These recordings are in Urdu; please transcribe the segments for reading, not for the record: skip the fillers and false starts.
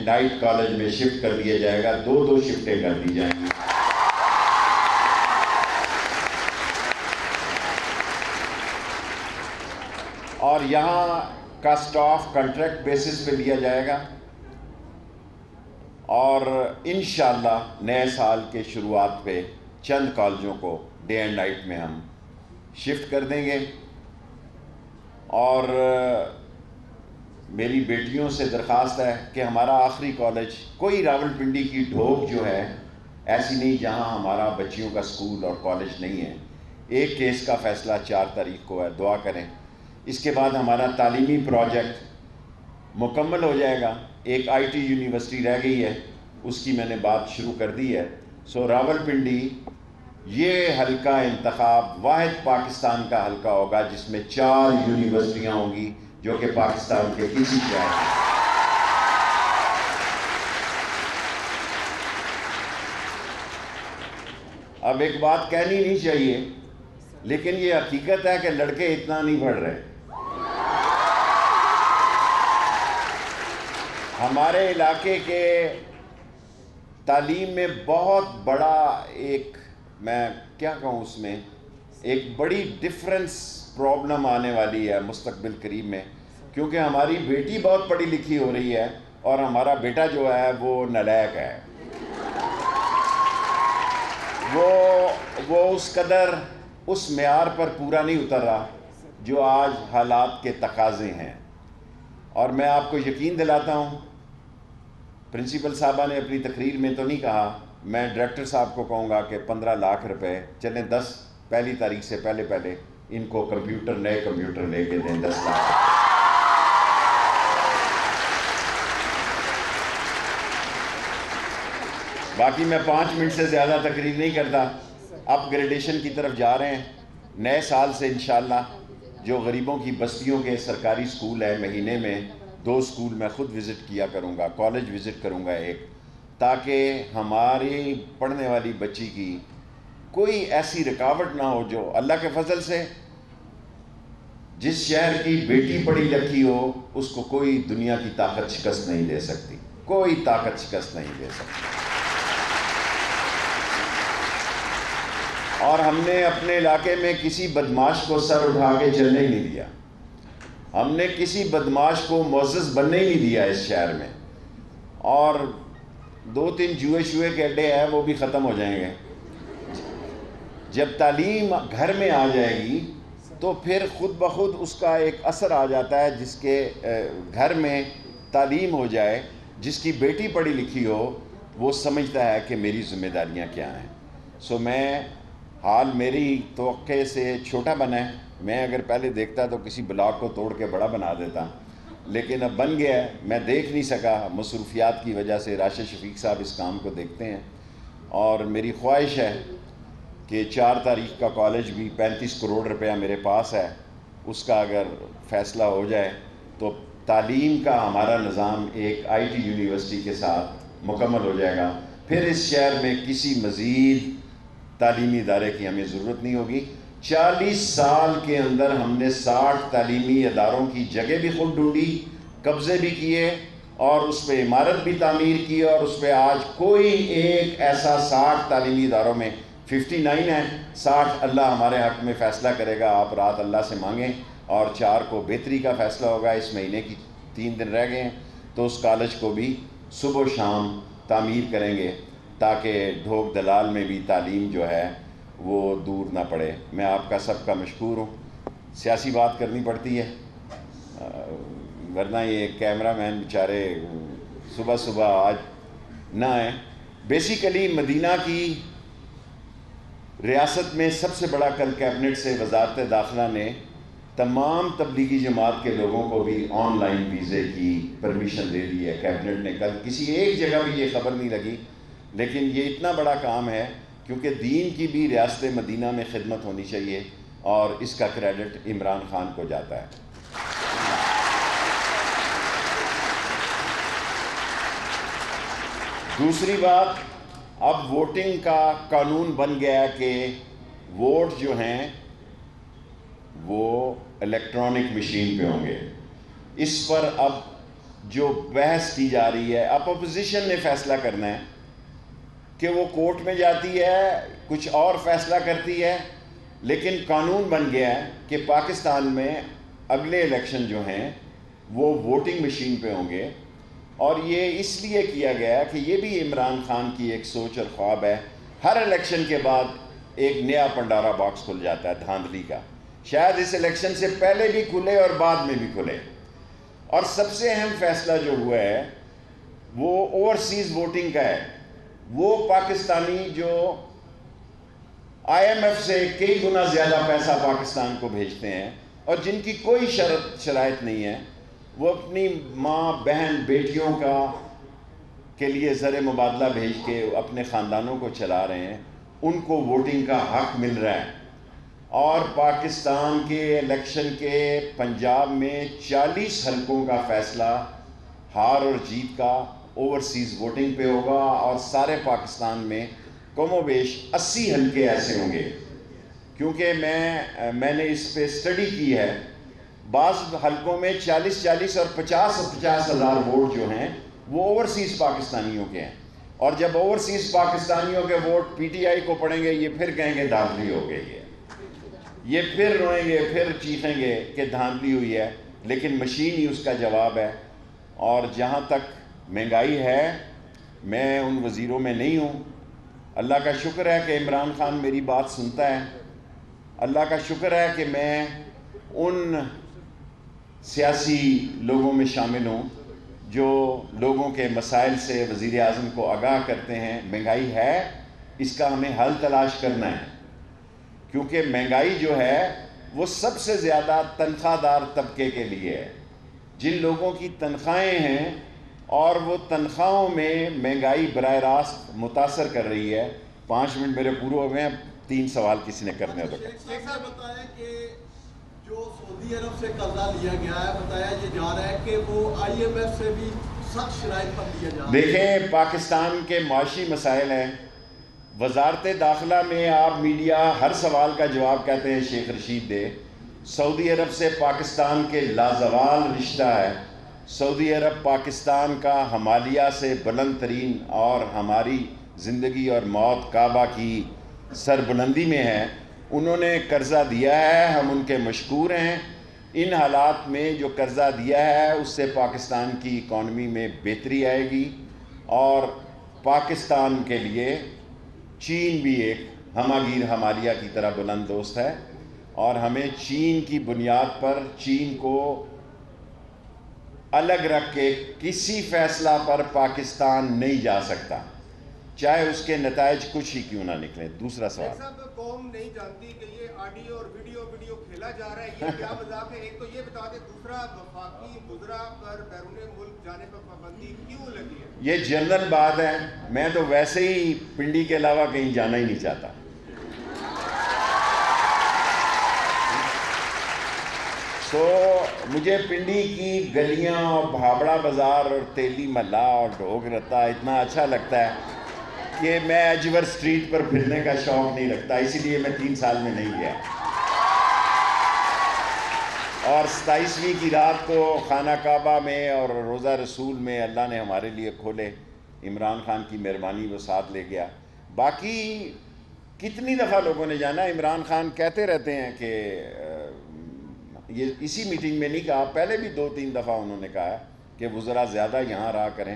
اینڈ نائٹ کالج میں شفٹ کر دیا جائے گا، 2 شفٹیں کر دی جائیں گی۔ اور یہاں کا سٹاف کنٹریکٹ بیسس پہ لیا جائے گا، اور انشاءاللہ نئے سال کے شروعات پہ چند کالجوں کو ڈے اینڈ نائٹ میں ہم شفٹ کر دیں گے۔ اور میری بیٹیوں سے درخواست ہے کہ ہمارا آخری کالج، کوئی راولپنڈی کی ڈھوک جو ہے ایسی نہیں جہاں ہمارا بچیوں کا سکول اور کالج نہیں ہے۔ ایک کیس کا فیصلہ 4 تاریخ کو ہے، دعا کریں۔ اس کے بعد ہمارا تعلیمی پروجیکٹ مکمل ہو جائے گا۔ ایک آئی ٹی یونیورسٹی رہ گئی ہے، اس کی میں نے بات شروع کر دی ہے۔ سو راولپنڈی یہ حلقہ انتخاب واحد پاکستان کا حلقہ ہوگا جس میں 4 یونیورسٹیاں ہوں گی جو کہ پاکستان کے کسی شہر میں۔ اب ایک بات کہنی نہیں چاہیے، لیکن یہ حقیقت ہے کہ لڑکے اتنا نہیں پڑھ رہے۔ ہمارے علاقے کے تعلیم میں بہت بڑا ایک، میں کیا کہوں، اس میں ایک بڑی ڈفرنس پرابلم آنے والی ہے مستقبل قریب میں، کیونکہ ہماری بیٹی بہت پڑھی لکھی ہو رہی ہے اور ہمارا بیٹا جو ہے وہ نالائق ہے۔ وہ اس قدر اس معیار پر پورا نہیں اتر رہا جو آج حالات کے تقاضے ہیں۔ اور میں آپ کو یقین دلاتا ہوں، پرنسپل صاحبہ نے اپنی تقریر میں تو نہیں کہا، میں ڈائریکٹر صاحب کو کہوں گا کہ 15 لاکھ روپے چلیں، 10 پہلی تاریخ سے پہلے ان کو کمپیوٹر، نئے کمپیوٹر لے کے دیں، 10 لاکھ۔ باقی میں 5 منٹ سے زیادہ تقریر نہیں کرتا، اپ گریڈیشن کی طرف جا رہے ہیں۔ نئے سال سے انشاءاللہ جو غریبوں کی بستیوں کے سرکاری سکول ہے، مہینے میں 2 سکول میں خود وزٹ کیا کروں گا، کالج وزٹ کروں گا ایک، تاکہ ہماری پڑھنے والی بچی کی کوئی ایسی رکاوٹ نہ ہو جو اللہ کے فضل سے جس شہر کی بیٹی پڑھی لکھی ہو اس کو کوئی دنیا کی طاقت شکست نہیں دے سکتی، کوئی طاقت شکست نہیں دے سکتی۔ اور ہم نے اپنے علاقے میں کسی بدماش کو سر اٹھا کے چلنے ہی نہیں دیا، ہم نے کسی بدماش کو معزز بننے ہی نہیں دیا اس شہر میں۔ اور 2-3 جوئے کے اڈے ہیں، وہ بھی ختم ہو جائیں گے۔ جب تعلیم گھر میں آ جائے گی تو پھر خود بخود اس کا ایک اثر آ جاتا ہے۔ جس کے گھر میں تعلیم ہو جائے، جس کی بیٹی پڑھی لکھی ہو، وہ سمجھتا ہے کہ میری ذمہ داریاں کیا ہیں۔ سو میں، حال میری توقع سے چھوٹا بنا ہے، میں اگر پہلے دیکھتا تو کسی بلاک کو توڑ کے بڑا بنا دیتا، لیکن اب بن گیا ہے، میں دیکھ نہیں سکا مصروفیات کی وجہ سے۔ راشد شفیق صاحب اس کام کو دیکھتے ہیں، اور میری خواہش ہے کہ 4 تاریخ کا کالج بھی 35 کروڑ روپیہ میرے پاس ہے، اس کا اگر فیصلہ ہو جائے تو تعلیم کا ہمارا نظام ایک آئی ٹی یونیورسٹی کے ساتھ مکمل ہو جائے گا۔ پھر اس شہر میں کسی مزید تعلیمی ادارے کی ہمیں ضرورت نہیں ہوگی۔ 40 سال کے اندر ہم نے 60 تعلیمی اداروں کی جگہ بھی خود ڈھونڈی، قبضے بھی کیے، اور اس پہ عمارت بھی تعمیر کی، اور اس پہ آج کوئی ایک ایسا 60 تعلیمی اداروں میں 59 ہے، 60 اللہ ہمارے حق میں فیصلہ کرے گا۔ آپ رات اللہ سے مانگیں، اور 4 کو بہتری کا فیصلہ ہوگا۔ اس مہینے کی 3 دن رہ گئے ہیں، تو اس کالج کو بھی صبح و شام تعمیر کریں گے تاکہ ڈھوک دلال میں بھی تعلیم جو ہے وہ دور نہ پڑے۔ میں آپ کا سب کا مشکور ہوں۔ سیاسی بات کرنی پڑتی ہے، ورنہ یہ کیمرہ مین بیچارے صبح آج نہ آئیں۔ بیسیکلی مدینہ کی ریاست میں سب سے بڑا کل کیبنٹ سے وزارت داخلہ نے تمام تبلیغی جماعت کے لوگوں کو بھی آن لائن ویزے کی پرمیشن دے دی ہے۔ کیبنٹ نے کل، کسی ایک جگہ بھی یہ خبر نہیں لگی، لیکن یہ اتنا بڑا کام ہے کیونکہ دین کی بھی ریاست مدینہ میں خدمت ہونی چاہیے، اور اس کا کریڈٹ عمران خان کو جاتا ہے۔ دوسری بات، اب ووٹنگ کا قانون بن گیا کہ ووٹ جو ہیں وہ الیکٹرانک مشین پہ ہوں گے۔ اس پر اب جو بحث کی جا رہی ہے، اب اپوزیشن نے فیصلہ کرنا ہے کہ وہ کورٹ میں جاتی ہے، کچھ اور فیصلہ کرتی ہے، لیکن قانون بن گیا ہے کہ پاکستان میں اگلے الیکشن جو ہیں وہ ووٹنگ مشین پہ ہوں گے. اور یہ اس لیے کیا گیا ہے کہ یہ بھی عمران خان کی ایک سوچ اور خواب ہے. ہر الیکشن کے بعد ایک نیا پنڈارا باکس کھل جاتا ہے دھاندلی کا، شاید اس الیکشن سے پہلے بھی کھلے اور بعد میں بھی کھلے. اور سب سے اہم فیصلہ جو ہوا ہے وہ اوورسیز ووٹنگ کا ہے. وہ پاکستانی جو آئی ایم ایف سے کئی گنا زیادہ پیسہ پاکستان کو بھیجتے ہیں اور جن کی کوئی شرائط نہیں ہے، وہ اپنی ماں بہن بیٹیوں کے لیے زر مبادلہ بھیج کے اپنے خاندانوں کو چلا رہے ہیں، ان کو ووٹنگ کا حق مل رہا ہے. اور پاکستان کے الیکشن کے پنجاب میں 40 حلقوں کا فیصلہ ہار اور جیت کا اوورسیز ووٹنگ پہ ہوگا، اور سارے پاکستان میں کم و بیش 80 حلقے ایسے ہوں گے. کیونکہ میں نے اس پہ اسٹڈی کی ہے، بعض حلقوں میں 40 اور 50 ہزار ووٹ جو ہیں وہ اوورسیز پاکستانیوں کے ہیں. اور جب اوورسیز پاکستانیوں کے ووٹ پی ٹی آئی کو پڑیں گے، یہ پھر کہیں گے دھاندلی ہو گئی ہے، یہ پھر روئیں گے، پھر چیخیں گے کہ دھاندلی ہوئی ہے. لیکن مشین ہی اس کا جواب ہے. اور جہاں تک مہنگائی ہے، میں ان وزیروں میں نہیں ہوں. اللہ کا شکر ہے کہ عمران خان میری بات سنتا ہے. اللہ کا شکر ہے کہ میں ان سیاسی لوگوں میں شامل ہوں جو لوگوں کے مسائل سے وزیر اعظم کو آگاہ کرتے ہیں. مہنگائی ہے، اس کا ہمیں حل تلاش کرنا ہے، کیونکہ مہنگائی جو ہے وہ سب سے زیادہ تنخواہ دار طبقے کے لیے ہے. جن لوگوں کی تنخواہیں ہیں اور وہ تنخواہوں میں مہنگائی براہ راست متاثر کر رہی ہے. 5 منٹ میرے پورے ہو گئے ہیں، 3 سوال کسی نے کرنے ہو تو شیخ صاحب بتائیں کہ جو سعودی عرب سے قرضہ لیا گیا ہے، بتایا یہ جا رہا ہے کہ وہ آئی ایم ایف سے بھی سخت شرائط پر لیا جا رہا ہے. دیکھیں، پاکستان کے معاشی مسائل ہیں. وزارت داخلہ میں آپ میڈیا ہر سوال کا جواب کہتے ہیں شیخ رشید دے. سعودی عرب سے پاکستان کے لازوال رشتہ ہے. سعودی عرب پاکستان کا ہمالیہ سے بلند ترین، اور ہماری زندگی اور موت کعبہ کی سربلندی میں ہے. انہوں نے قرضہ دیا ہے، ہم ان کے مشکور ہیں. ان حالات میں جو قرضہ دیا ہے اس سے پاکستان کی اکانومی میں بہتری آئے گی. اور پاکستان کے لیے چین بھی ایک ہماگیر ہمالیہ کی طرح بلند دوست ہے، اور ہمیں چین کی بنیاد پر چین کو الگ رکھ کے کسی فیصلہ پر پاکستان نہیں جا سکتا، چاہے اس کے نتائج کچھ ہی کیوں نہ نکلیں. دوسرا سوال، صاحب قوم نہیں جانتی کہ یہ آڈیو اور ویڈیو کھیلا جا رہا ہے، یہ کیا مذاق ہے؟ ایک تو یہ بتا دیں، دوسرا وفاقی وزراء پر بیرون ملک جانے پر پابندی کیوں لگی ہے؟ یہ جنرل بات ہے. میں تو ویسے ہی پنڈی کے علاوہ کہیں جانا ہی نہیں چاہتا. مجھے پنڈی کی گلیاں اور بھابڑا بازار اور تیلی محلہ اور ڈھوک رتا اتنا اچھا لگتا ہے کہ میں اجور اسٹریٹ پر پھرنے کا شوق نہیں رکھتا. اسی لیے میں 3 سال میں نہیں گیا. اور 27ویں کی رات کو خانہ کعبہ میں اور روضہ رسول میں اللہ نے ہمارے لیے کھولے. عمران خان کی مہربانی وہ ساتھ لے گیا. باقی کتنی دفعہ لوگوں نے جانا. عمران خان کہتے رہتے ہیں کہ یہ اسی میٹنگ میں نہیں کہا، پہلے بھی 2-3 دفعہ انہوں نے کہا کہ وزراء زیادہ یہاں رہا کریں.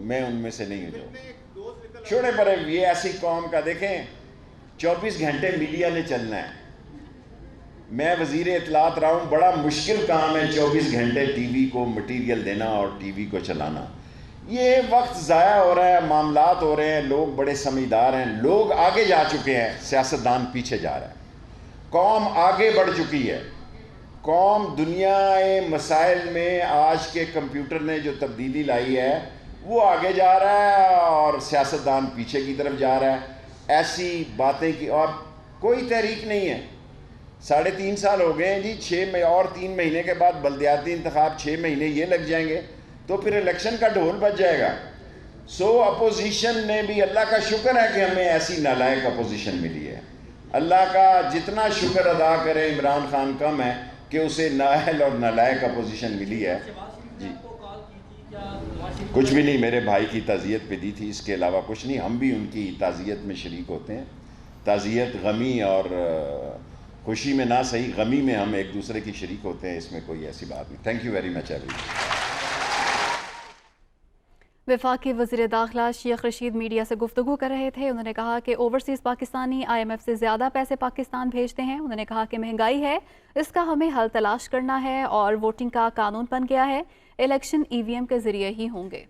میں ان میں سے نہیں ہوں. چھوڑے پڑے، یہ ایسی قوم کا دیکھیں 24 گھنٹے میڈیا نے چلنا ہے. میں وزیر اطلاعات رہا ہوں، بڑا مشکل کام ہے 24 گھنٹے ٹی وی کو مٹیریل دینا اور ٹی وی کو چلانا. یہ وقت ضائع ہو رہا ہے، معاملات ہو رہے ہیں، لوگ بڑے سمجھدار ہیں، لوگ آگے جا چکے ہیں، سیاستدان پیچھے جا رہا ہے. قوم آگے بڑھ چکی ہے. قوم دنیا مسائل میں آج کے کمپیوٹر نے جو تبدیلی لائی ہے وہ آگے جا رہا ہے اور سیاستدان پیچھے کی طرف جا رہا ہے. ایسی باتیں کی اور کوئی تحریک نہیں ہے. 3.5 سال ہو گئے ہیں جی. 6 اور 3 مہینے کے بعد بلدیاتی انتخاب، 6 مہینے یہ لگ جائیں گے تو پھر الیکشن کا ڈھول بج جائے گا. اپوزیشن نے بھی، اللہ کا شکر ہے کہ ہمیں ایسی نالائق اپوزیشن ملی ہے. اللہ کا جتنا شکر ادا کرے عمران خان کم ہے کہ اسے نااہل اور نالائق اپوزیشن ملی ہے. جی کچھ بھی نہیں، میرے بھائی کی تعزیت پہ دی تھی، اس کے علاوہ کچھ نہیں. ہم بھی ان کی تعزیت میں شریک ہوتے ہیں. تعزیت غمی اور خوشی میں نہ صحیح، غمی میں ہم ایک دوسرے کی شریک ہوتے ہیں، اس میں کوئی ایسی بات نہیں. Thank you very much every. وفاقی وزیر داخلہ شیخ رشید میڈیا سے گفتگو کر رہے تھے. انہوں نے کہا کہ اوورسیز پاکستانی IMF سے زیادہ پیسے پاکستان بھیجتے ہیں. انہوں نے کہا کہ مہنگائی ہے، اس کا ہمیں حل تلاش کرنا ہے، اور ووٹنگ کا قانون بن گیا ہے، الیکشن EVM کے ذریعے ہی ہوں گے.